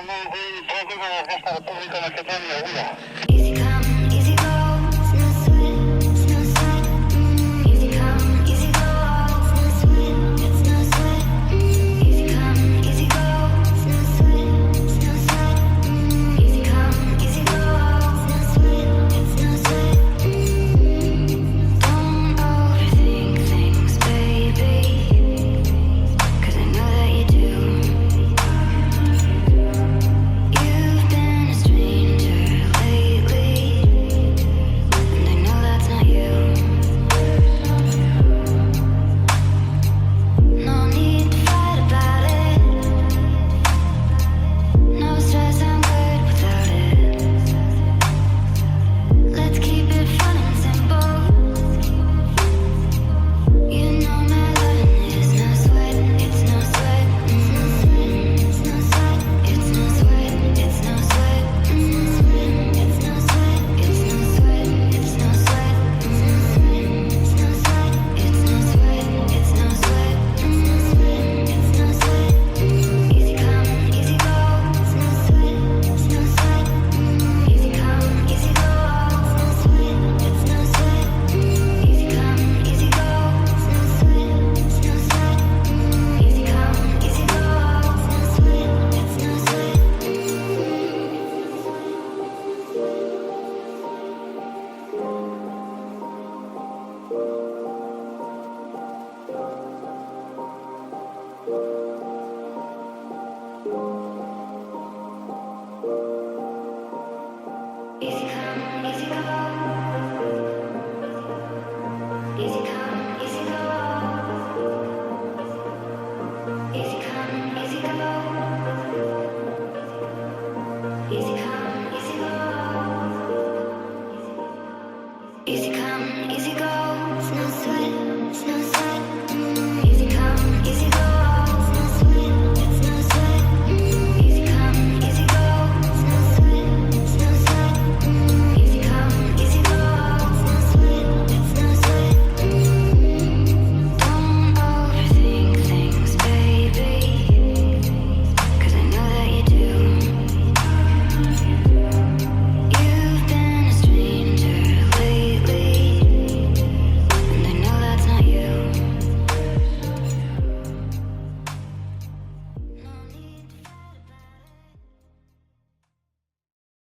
Easy come, easy go, it's no sweat, it's no sweat. Easy come, easy go, it's no sweat, it's no sweat. Easy come, easy go, it's no sweat, it's no sweat. Easy come, easy go, it's no sweat, it's no sweat. Don't overthink things, baby, 'cause I know that you do. You've been a stranger lately, and I know that's not you. No need to fight about it. No stress, I'm good without it. Let's keep it fun and simple. You know my loving is no sweat, it's no sweat. It's no sweat, it's no sweat, it's no sweat. It's no sweat, it's no sweat, it's no sweat. It's no sweat, it's no sweat, it's no sweat. It's no sweat. Easy come, easy go, it's no sweat, it's no sweat. Easy come, easy go, it's no sweat, it's no sweat. Easy come, easy go, it's no sweat, it's no sweat. Easy come, easy go, it's no sweat, it's no sweat. Easy come, easy go. Easy come, easy go. Easy come, easy go. Easy come.